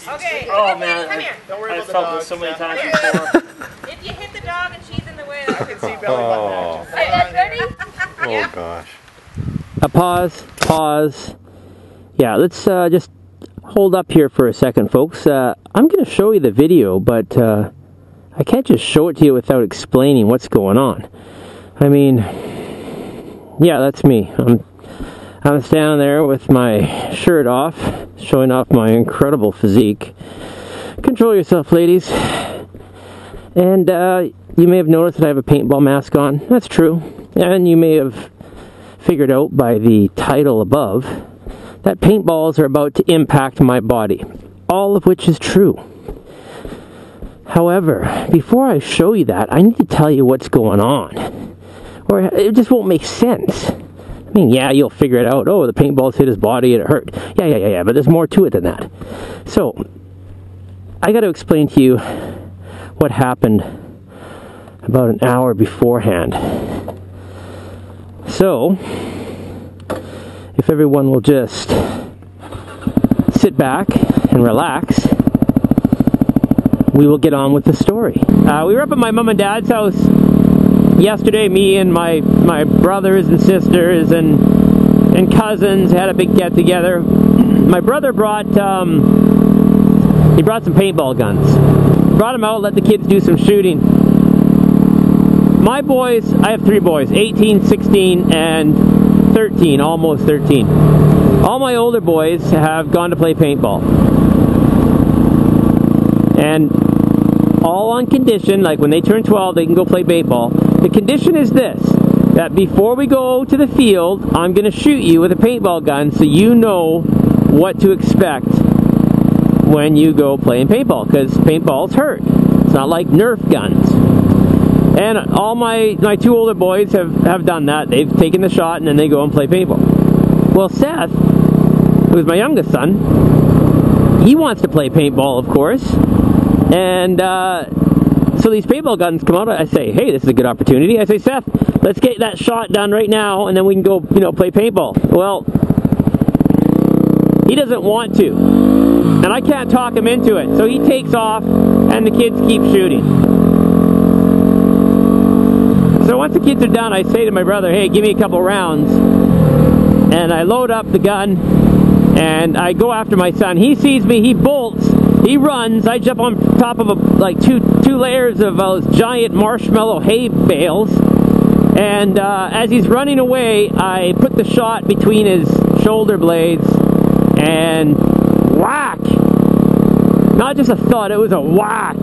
Okay. Oh man, Come here. Don't worry about the dog. This so many times before. If you hit the dog and she's in the way, I can see belly button action. Are you guys ready? Oh gosh. Pause. Yeah, let's just hold up here for a second, folks. I'm going to show you the video, but I can't just show it to you without explaining what's going on. I mean, yeah, that's me. I'm standing there with my shirt off, showing off my incredible physique. Control yourself, ladies. And you may have noticed that I have a paintball mask on. That's true. And you may have figured out by the title above that paintballs are about to impact my body. All of which is true. However, before I show you that, I need to tell you what's going on. Or it just won't make sense. I mean, yeah, you'll figure it out. Oh, the paintballs hit his body and it hurt. Yeah, but there's more to it than that. So, I got to explain to you what happened about an hour beforehand. So, if everyone will just sit back and relax, we will get on with the story. We were up at my mom and dad's house yesterday. Me and my brothers and sisters and cousins had a big get together. My brother brought some paintball guns. Brought them out, let the kids do some shooting. My boys, I have 3 boys, 18, 16, and 13, almost 13. All my older boys have gone to play paintball. And all on condition, like when they turn 12, they can go play paintball. The condition is this, that before we go to the field, I'm going to shoot you with a paintball gun so you know what to expect when you go playing paintball, because paintballs hurt. It's not like Nerf guns. And all my 2 older boys have done that. They've taken the shot and then they go and play paintball. Well, Seth, who's my youngest son, he wants to play paintball, of course. And so these paintball guns come out. I say, hey, this is a good opportunity. I say, Seth, let's get that shot done right now, and then we can go, play paintball. Well, he doesn't want to, and I can't talk him into it. So he takes off, and the kids keep shooting. So once the kids are done, I say to my brother, hey, give me a couple rounds. And I load up the gun, and I go after my son. He sees me, he bolts, he runs. I jump on top of like two layers of those giant marshmallow hay bales. And as he's running away, I put the shot between his shoulder blades, and whack! Not just a thud, it was a whack.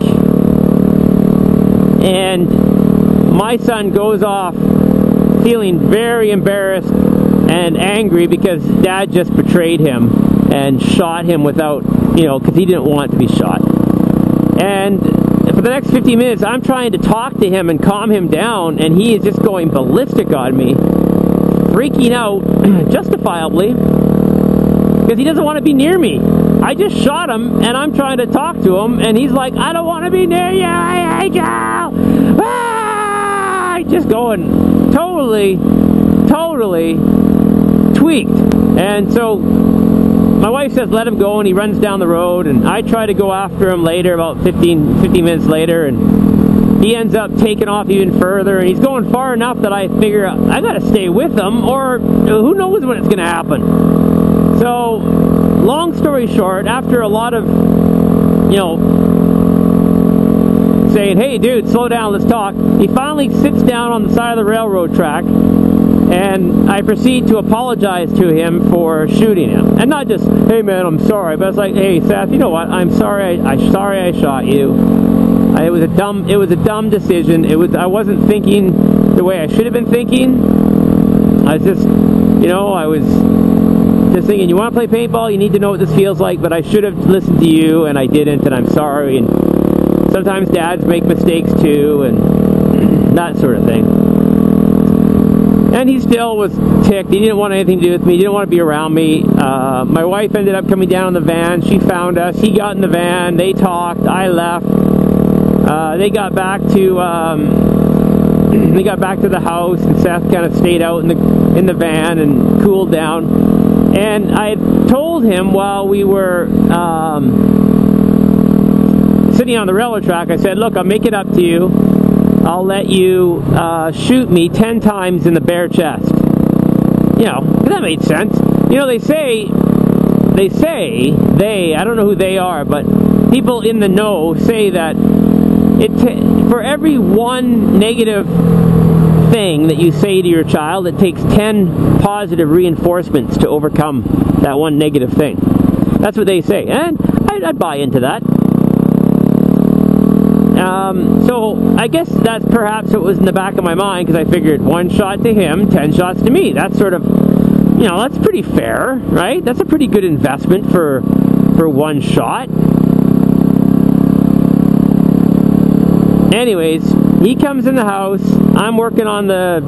And my son goes off feeling very embarrassed and angry because Dad just betrayed him and shot him without, because he didn't want to be shot. And for the next 15 minutes, I'm trying to talk to him and calm him down, and he is just going ballistic on me, freaking out, justifiably, because he doesn't want to be near me. I just shot him, and I'm trying to talk to him, and he's like, I don't want to be near you, I hate you! Ah! Just going totally tweaked. And so my wife says let him go, and he runs down the road, and I try to go after him later, about 15 minutes later, and he ends up taking off even further, and he's going far enough that I figure I gotta stay with him, or who knows when it's gonna happen. So long story short, after a lot of saying, hey dude, slow down, let's talk, he finally sits down on the side of the railroad track, and I proceed to apologize to him for shooting him. And not just, hey man, I'm sorry, but it's like, hey Seth, you know what, I'm sorry, I'm sorry I shot you. It was a dumb decision. I wasn't thinking the way I should have been thinking. I was just, I was just thinking, you want to play paintball, you need to know what this feels like, but I should have listened to you, and I didn't, and I'm sorry. And sometimes dads make mistakes too, and that sort of thing. And he still was ticked. He didn't want anything to do with me. He didn't want to be around me. My wife ended up coming down in the van. She found us. He got in the van. They talked. I left. They got back to the house, and Seth kind of stayed out in the van and cooled down. And I had told him while we were sitting on the railroad track, I said, look, I'll make it up to you. I'll let you shoot me 10 times in the bare chest. You know, that made sense. You know, they say, I don't know who they are, but people in the know say that for every one negative thing that you say to your child, it takes 10 positive reinforcements to overcome that one negative thing. That's what they say, and I'd buy into that. So I guess that's perhaps what was in the back of my mind, because I figured 1 shot to him, 10 shots to me. That's sort of, you know, that's pretty fair, right? That's a pretty good investment for 1 shot. Anyways, he comes in the house. I'm working on the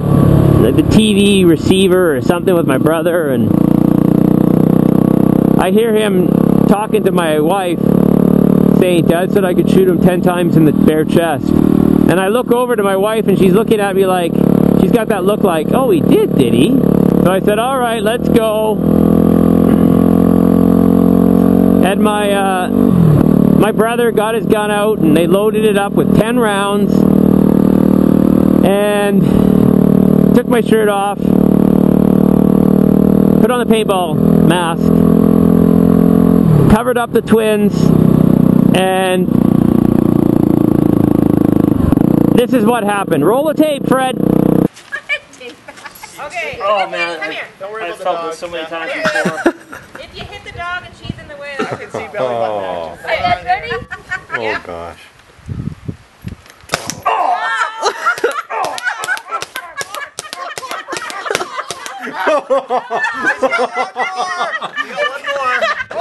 TV receiver or something with my brother, and I hear him talking to my wife, saying, Dad said I could shoot him 10 times in the bare chest. And I look over to my wife, and she's looking at me like, she's got that look like, oh, he did he? So I said, all right, let's go. And my brother got his gun out, and they loaded it up with 10 rounds, and took my shirt off, put on the paintball mask, covered up the twins, and this is what happened. Roll the tape, Fred. Okay. Oh man, Come here. Don't worry about the dog. This so many times before. If you hit the dog and she's in the way, I can see belly Oh. button action. Ready? Oh Yeah. gosh.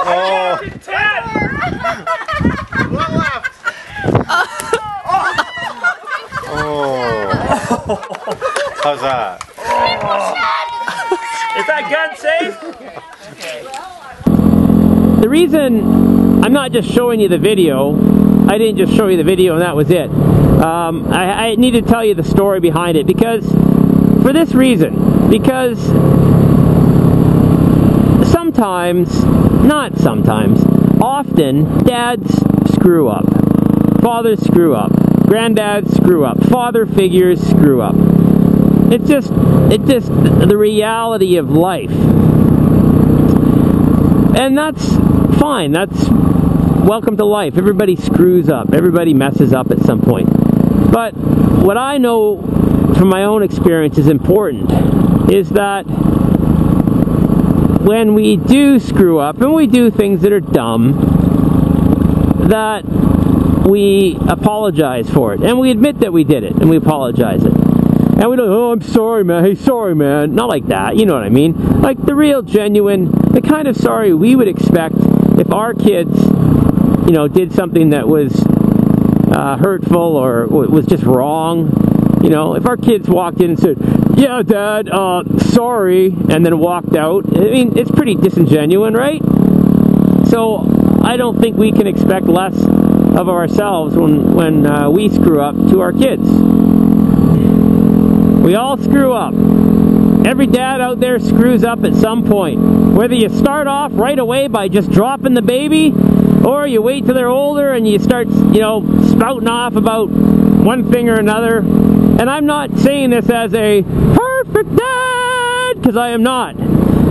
Oh. 10. One left. Oh. How's that? Is that gun safe? The reason I'm not just showing you the video, I didn't just show you the video and that was it. I need to tell you the story behind it, because, for this reason, because sometimes, not sometimes, often, dads screw up, fathers screw up, granddads screw up, father figures screw up. It's just the reality of life. And that's fine, that's welcome to life. Everybody screws up, everybody messes up at some point. But what I know from my own experience is important, is that when we do screw up and we do things that are dumb, that we apologize for it, and we admit that we did it, and we apologize it. And we don't, oh, I'm sorry, man, hey, sorry, man. Not like that, you know what I mean? Like the real, genuine, the kind of sorry we would expect if our kids, you know, did something that was hurtful or was just wrong. You know, if our kids walked in and said, yeah, Dad, sorry, and then walked out, I mean, it's pretty disingenuous, right? So I don't think we can expect less of ourselves when we screw up to our kids. We all screw up. Every dad out there screws up at some point. Whether you start off right away by just dropping the baby, or you wait till they're older and you start, you know, spouting off about one thing or another. And I'm not saying this as a perfect dad, because I am not.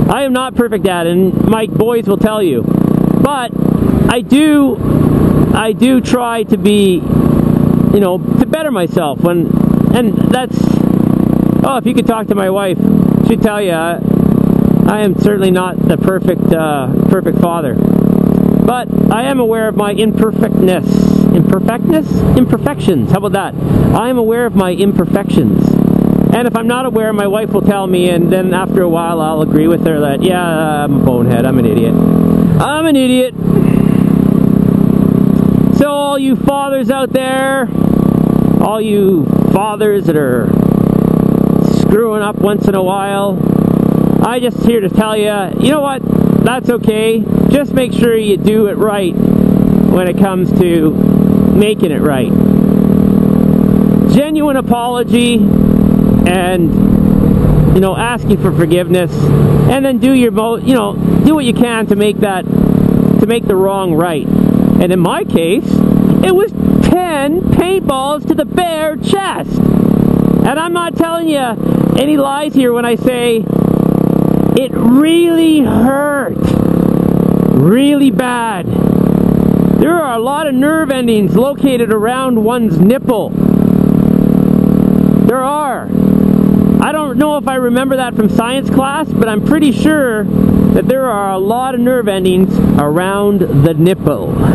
I am not perfect dad, and my boys will tell you. But I do try to be, you know, to better myself and that's, oh, if you could talk to my wife, she'd tell you I am certainly not the perfect father. But I am aware of my imperfections. How about that? I am aware of my imperfections. And if I'm not aware, my wife will tell me, and then after a while I'll agree with her that, yeah, I'm a bonehead, I'm an idiot. I'm an idiot. So all you fathers out there, all you fathers that are screwing up once in a while, I just here to tell you, you know what, that's okay. Just make sure you do it right when it comes to making it right. Genuine apology, and, you know, asking for forgiveness, and then do your do what you can to make the wrong right. And in my case, it was 10 paintballs to the bare chest. And I'm not telling you any lies here when I say it really hurt. Really bad. There are a lot of nerve endings located around one's nipple. There are. I don't know if I remember that from science class, but I'm pretty sure that there are a lot of nerve endings around the nipple.